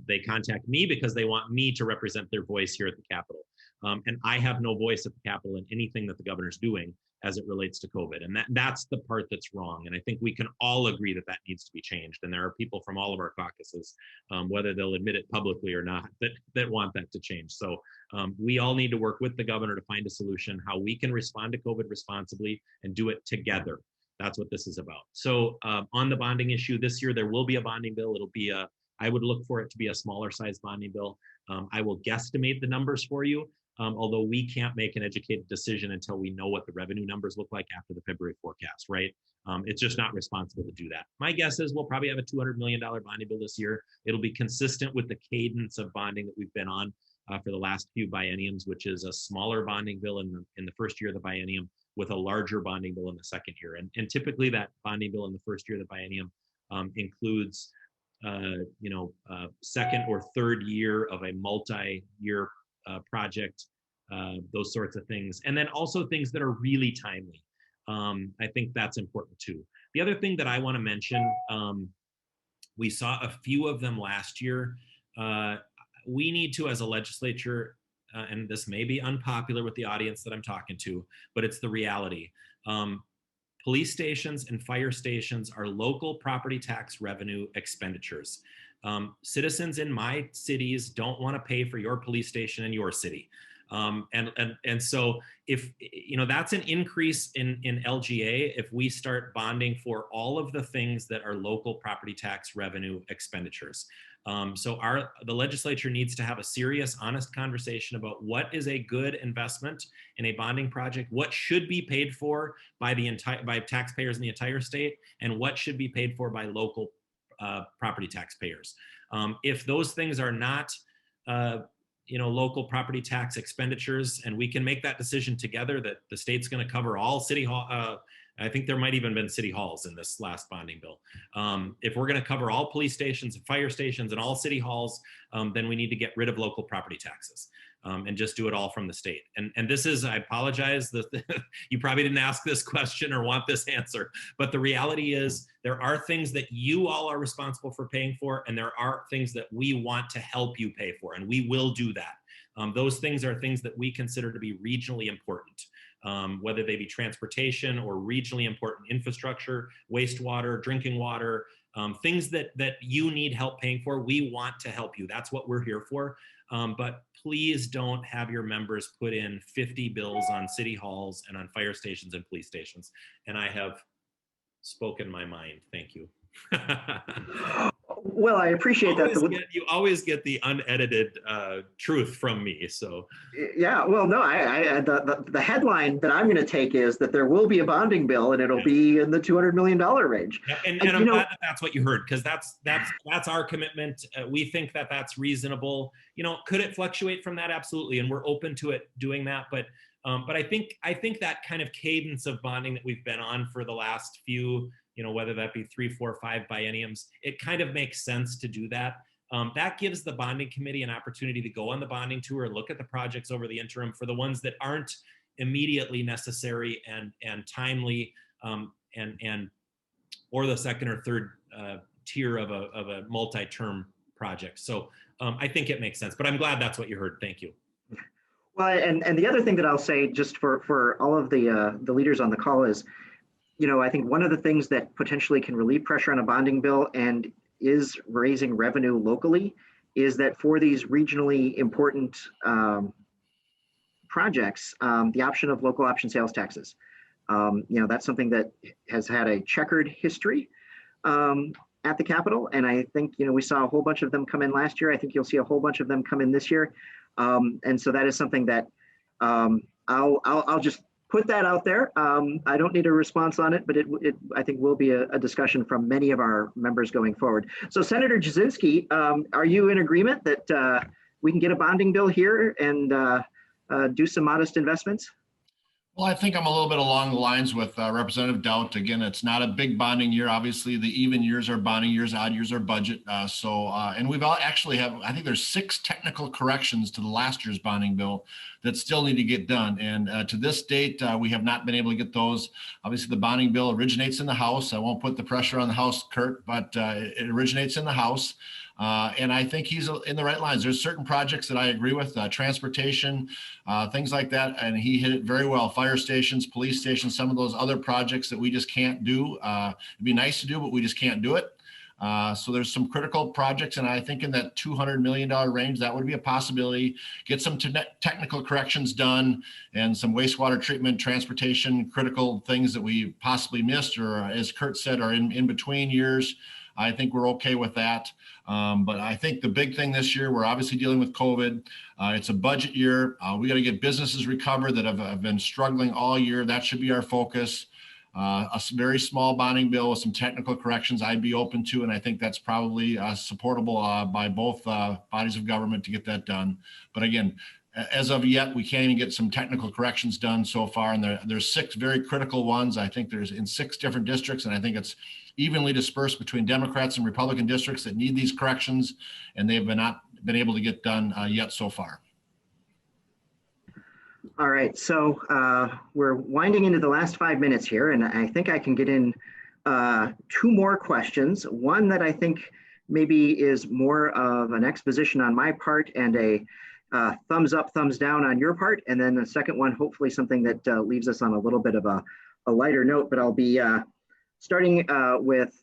They contact me because they want me to represent their voice here at the Capitol. And I have no voice at the Capitol in anything that the governor's doing as it relates to COVID. And that's the part that's wrong. And I think we can all agree that needs to be changed. And there are people from all of our caucuses, whether they'll admit it publicly or not, that want that to change. So we all need to work with the governor to find a solution, how we can respond to COVID responsibly and do it together. That's what this is about. So on the bonding issue, this year, there will be a bonding bill. I would look for it to be a smaller size bonding bill. I will guesstimate the numbers for you, although we can't make an educated decision until we know what the revenue numbers look like after the February forecast, right? It's just not responsible to do that. My guess is we'll probably have a $200 million bonding bill this year. It'll be consistent with the cadence of bonding that we've been on for the last few bienniums, which is a smaller bonding bill in the first year of the biennium with a larger bonding bill in the second year. And typically that bonding bill in the first year of the biennium includes second or third year of a multi-year project, those sorts of things. And then also things that are really timely. I think that's important too. The other thing that I want to mention, we saw a few of them last year. We need to, as a legislature, and this may be unpopular with the audience that I'm talking to, but it's the reality. Police stations and fire stations are local property tax revenue expenditures. Citizens in my cities don't want to pay for your police station in your city. And so if, that's an increase in LGA if we start bonding for all of the things that are local property tax revenue expenditures. So the legislature needs to have a serious, honest conversation about what is a good investment in a bonding project, what should be paid for by taxpayers in the entire state, and what should be paid for by local property taxpayers. If those things are not local property tax expenditures, and we can make that decision together that the state's going to cover all city hall. I think there might even been city halls in this last bonding bill. If we're going to cover all police stations and fire stations and all city halls, then we need to get rid of local property taxes and just do it all from the state. And this is, I apologize, you probably didn't ask this question or want this answer, but the reality is there are things that you all are responsible for paying for, and there are things that we want to help you pay for, and we will do that. Those things are things that we consider to be regionally important. Whether they be transportation or regionally important infrastructure, wastewater, drinking water, things that you need help paying for, we want to help you. That's what we're here for. But please don't have your members put in 50 bills on city halls and on fire stations and police stations. And I have spoken my mind. Thank you. Well, I appreciate that. You always get the unedited truth from me. So yeah, well, no, the headline that I'm going to take is that there will be a bonding bill, and it'll be in the $200 million range. Yeah, and I'm glad that that's what you heard, because that's our commitment. We think that that's reasonable. Could it fluctuate from that? Absolutely, and we're open to it doing that. But I think that kind of cadence of bonding that we've been on for the last few, whether that be 3, 4, 5 bienniums, it kind of makes sense to do that. That gives the bonding committee an opportunity to go on the bonding tour, look at the projects over the interim for the ones that aren't immediately necessary and timely, and or the second or third tier of a multi-term project. So I think it makes sense, but I'm glad that's what you heard. Thank you. Well, and the other thing that I'll say, just for all of the leaders on the call, is, I think one of the things that potentially can relieve pressure on a bonding bill and is raising revenue locally is that for these regionally important projects, the option of local option sales taxes. That's something that has had a checkered history at the Capitol. And I think, we saw a whole bunch of them come in last year. I think you'll see a whole bunch of them come in this year. And so that is something that I'll just put that out there. I don't need a response on it, but it I think will be a discussion from many of our members going forward. So Senator Jasinski, are you in agreement that we can get a bonding bill here and do some modest investments? Well, I think I'm a little bit along the lines with Representative Daudt. Again, it's not a big bonding year. Obviously, the even years are bonding years, odd years are budget. And we've all actually I think there's 6 technical corrections to the last year's bonding bill that still need to get done. And to this date, we have not been able to get those. Obviously, the bonding bill originates in the House. I won't put the pressure on the House, Kurt, but it originates in the House. And I think he's in the right lines. There's certain projects that I agree with, transportation, things like that. And he hit it very well. Fire stations, police stations, some of those other projects that we just can't do. It'd be nice to do, but we just can't do it. So there's some critical projects. And I think in that $200 million range, that would be a possibility. Get some technical corrections done and some wastewater treatment, transportation, critical things that we possibly missed, or as Kurt said, are in between years. I think we're okay with that. But I think the big thing this year, we're obviously dealing with COVID. It's a budget year. We got to get businesses recovered that have been struggling all year. That should be our focus. A very small bonding bill with some technical corrections I'd be open to. And I think that's probably supportable by both bodies of government to get that done. But again, as of yet, we can't even get some technical corrections done so far. And there's 6 very critical ones. I think there's in 6 different districts. And I think it's evenly dispersed between Democrats and Republican districts that need these corrections, and they've not been able to get done yet so far. All right, so we're winding into the last 5 minutes here, and I think I can get in 2 more questions. One that I think maybe is more of an exposition on my part and a thumbs up, thumbs down on your part, and then the second one, hopefully something that leaves us on a little bit of a lighter note, but I'll be starting with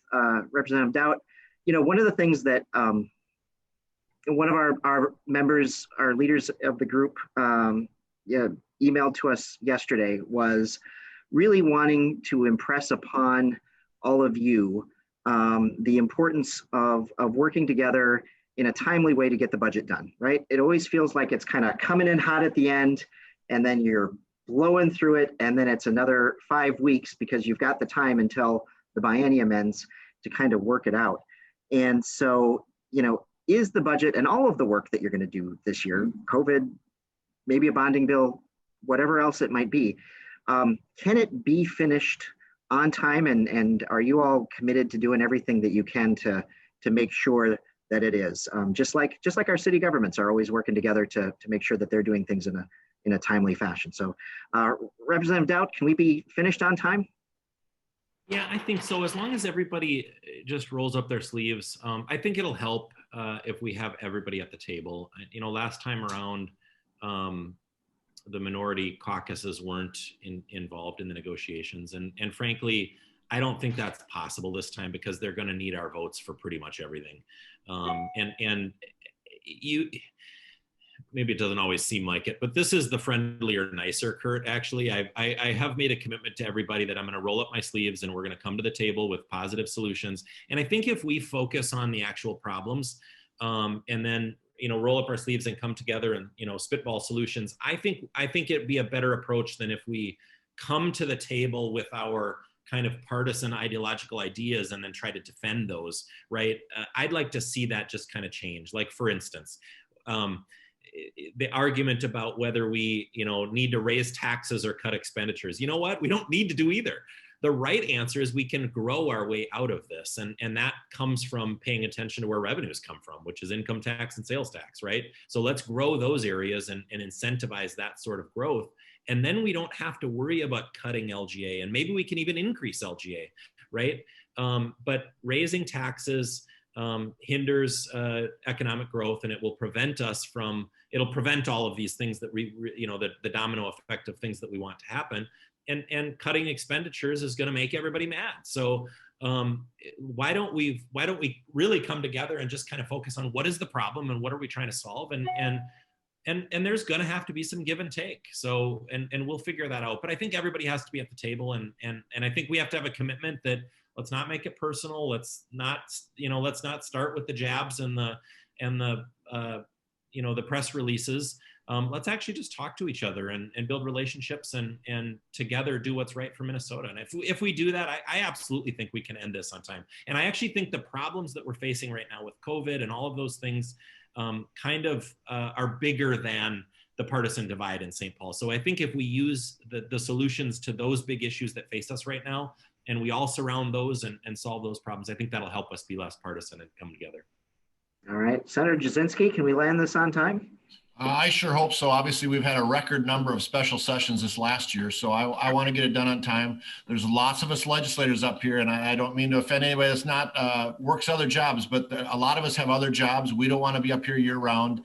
Representative Daudt. One of the things that one of our members, our leaders of the group, emailed to us yesterday was really wanting to impress upon all of you the importance of working together in a timely way to get the budget done, right? It always feels like it's kind of coming in hot at the end, and then you're blowing through it, and then it's another 5 weeks because you've got the time until the biennium ends to kind of work it out. And so, is the budget and all of the work that you're going to do this year, COVID, maybe a bonding bill, whatever else it might be, can it be finished on time? And are you all committed to doing everything that you can to make sure that it is? Just like our city governments are always working together to make sure that they're doing things in a timely fashion. So Representative Daudt, can we be finished on time? Yeah, I think so. As long as everybody just rolls up their sleeves, I think it'll help if we have everybody at the table. Last time around, the minority caucuses weren't involved in the negotiations. And frankly, I don't think that's possible this time because they're going to need our votes for pretty much everything. And you, maybe it doesn't always seem like it, but this is the friendlier, nicer Kurt. Actually, I have made a commitment to everybody that I'm going to roll up my sleeves and we're going to come to the table with positive solutions. And I think if we focus on the actual problems, and then roll up our sleeves and come together and spitball solutions, I think it'd be a better approach than if we come to the table with our kind of partisan ideological ideas and then try to defend those, right? I'd like to see that just kind of change. Like, for instance, the argument about whether we need to raise taxes or cut expenditures. You know what? We don't need to do either. The right answer is we can grow our way out of this. And that comes from paying attention to where revenues come from, which is income tax and sales tax, right? So let's grow those areas and incentivize that sort of growth. And then we don't have to worry about cutting LGA, and maybe we can even increase LGA, right? But raising taxes hinders economic growth, and it will prevent us from, it'll prevent all of these things that the domino effect of things that we want to happen. And cutting expenditures is going to make everybody mad. So why don't we really come together and just kind of focus on what is the problem and what are we trying to solve? And there's going to have to be some give and take. So and we'll figure that out. But I think everybody has to be at the table, and I think we have to have a commitment that let's not make it personal. Let's not start with the jabs and the press releases. Let's actually just talk to each other and build relationships and together do what's right for Minnesota. And if we do that, I absolutely think we can end this on time. And I actually think the problems that we're facing right now with COVID and all of those things kind of are bigger than the partisan divide in St. Paul. So I think if we use the solutions to those big issues that face us right now, and we all surround those and solve those problems, I think that'll help us be less partisan and come together. All right, Senator Jasinski, can we land this on time? I sure hope so. Obviously, we've had a record number of special sessions this last year, so I want to get it done on time. There's lots of us legislators up here, and I don't mean to offend anybody that's not works other jobs, but a lot of us have other jobs. We don't want to be up here year round.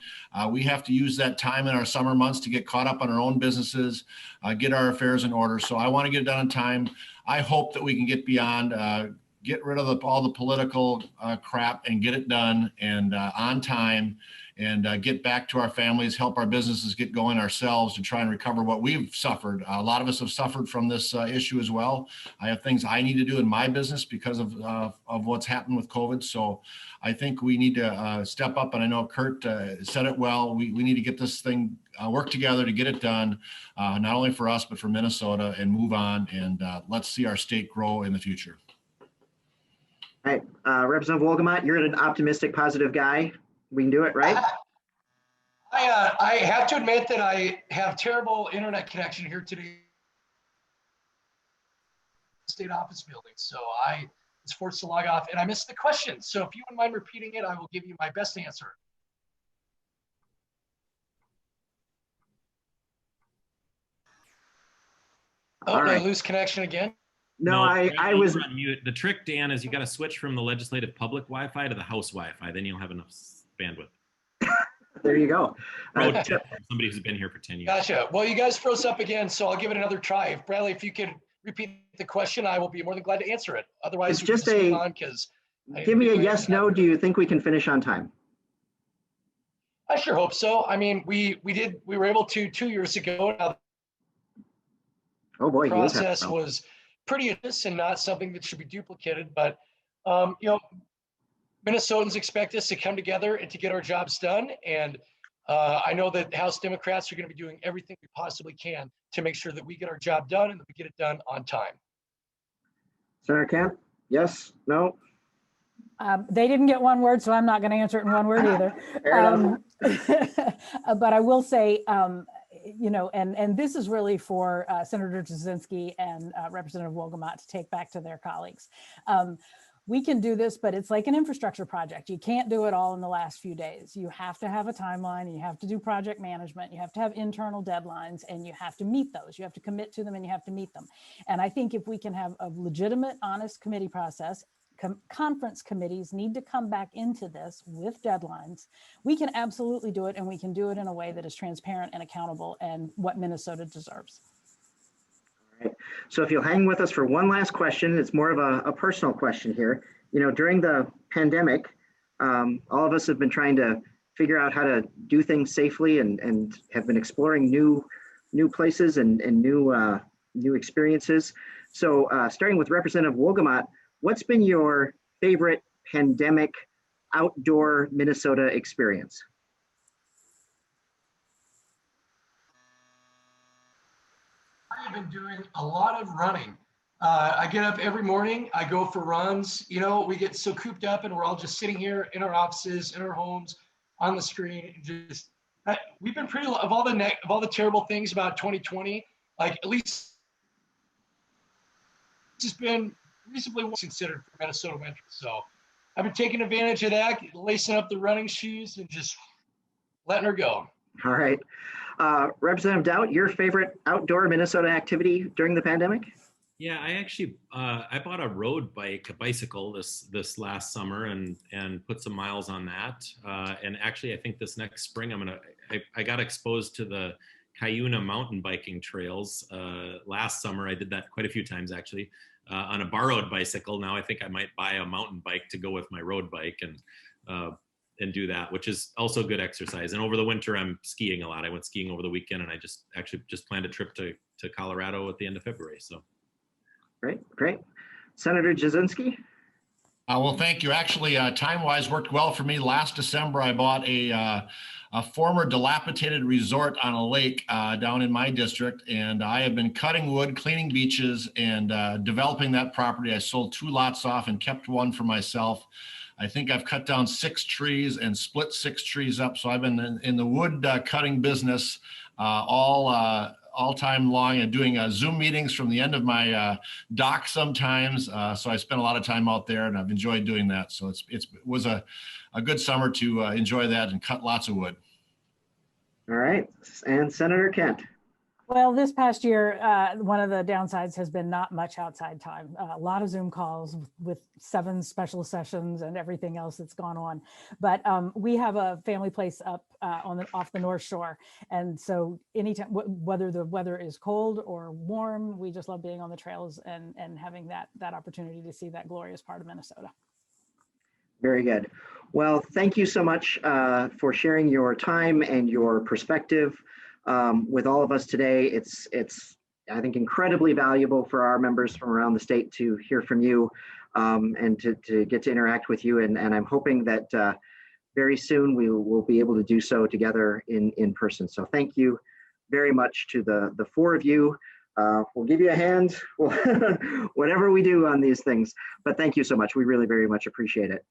We have to use that time in our summer months to get caught up on our own businesses, get our affairs in order. So I want to get it done on time. I hope that we can get beyond, get rid of all the political crap and get it done and on time, and get back to our families, help our businesses get going ourselves to try and recover what we've suffered. A lot of us have suffered from this issue as well. I have things I need to do in my business because of what's happened with COVID. So I think we need to step up. And I know Kurt said it well. We need to get this thing work together to get it done, not only for us, but for Minnesota, and move on. And let's see our state grow in the future. All right, Representative Wolgamott, you're an optimistic, positive guy. We can do it, right? I have to admit that I have terrible internet connection here today. State office building, so I was forced to log off, and I missed the question. So if you wouldn't mind repeating it, I will give you my best answer. Oh, All right. Did I lose connection again? No, I was on mute. The trick, Dan, is you got to switch from the legislative public Wi-Fi to the House Wi-Fi. Then you'll have enough bandwidth. There you go. Pro tip from somebody who's been here for 10 years. Gotcha. Well, you guys froze up again, so I'll give it another try. Bradley, if you could repeat the question, I will be more than glad to answer it. Otherwise, It's just give me a yes, no. Do you think we can finish on time? I sure hope so. I mean, we were able to 2 years ago. Now Oh boy, the process was pretty intense and not something that should be duplicated. But Minnesotans expect us to come together and to get our jobs done. And I know that House Democrats are going to be doing everything we possibly can to make sure that we get our job done and that we get it done on time. Senator Kemp, yes, no? They didn't get one word, so I'm not going to answer it in one word either. Fair enough. But I will say, and this is really for Senator Jasinski and Representative Wolgamott to take back to their colleagues. We can do this, but it's like an infrastructure project. You can't do it all in the last few days. You have to have a timeline, and you have to do project management. You have to have internal deadlines, and you have to meet those. You have to commit to them, and you have to meet them. And I think if we can have a legitimate, honest committee process, conference committees need to come back into this with deadlines. We can absolutely do it, and we can do it in a way that is transparent and accountable and what Minnesota deserves. All Right. So if you'll hang with us for one last question, it's more of a personal question here. You know, during the pandemic, all of us have been trying to figure out how to do things safely and have been exploring new places and new experiences. So starting with Representative Wolgamott, what's been your favorite pandemic outdoor Minnesota experience? I've been doing a lot of running. I get up every morning, I go for runs. You know, we get so cooped up and we're all just sitting here in our offices, in our homes, on the screen. Just we've been pretty of all the terrible things about 2020. Like at least it's just been reasonably well considered for Minnesota winter. So I've been taking advantage of that, lacing up the running shoes and just letting her go. All right. Representative Daudt, your favorite outdoor Minnesota activity during the pandemic? Yeah, I actually I bought a road bike, a bicycle this last summer, and put some miles on that. And actually, I think this next spring I got exposed to the Cuyuna mountain biking trails last summer. I did that quite a few times actually on a borrowed bicycle. Now I think I might buy a mountain bike to go with my road bike and do that, which is also good exercise. And over the winter, I'm skiing a lot. I went skiing over the weekend, and I just planned a trip to Colorado at the end of February. So. Great. Senator Jasinski? Well, thank you. Actually, time-wise worked well for me. Last December, I bought a former dilapidated resort on a lake down in my district, and I have been cutting wood, cleaning beaches, and developing that property. I sold 2 lots off and kept 1 for myself. I think I've cut down 6 trees and split 6 trees up. So I've been in the wood cutting business all time long and doing Zoom meetings from the end of my dock sometimes. So I spent a lot of time out there and I've enjoyed doing that. So it was a good summer to enjoy that and cut lots of wood. All right. And Senator Kent? Well, this past year, one of the downsides has been not much outside time. A lot of Zoom calls with 7 special sessions and everything else that's gone on. But we have a family place up off the North Shore. And so anytime, whether the weather is cold or warm, we just love being on the trails and having that opportunity to see that glorious part of Minnesota. Very good. Well, thank you so much for sharing your time and your perspective with all of us today. It's I think incredibly valuable for our members from around the state to hear from you and to get to interact with you. And I'm hoping that very soon we will be able to do so together in person. So thank you very much to the 4 of you. We'll give you a hand, whatever we do on these things. But thank you so much. We really very much appreciate it.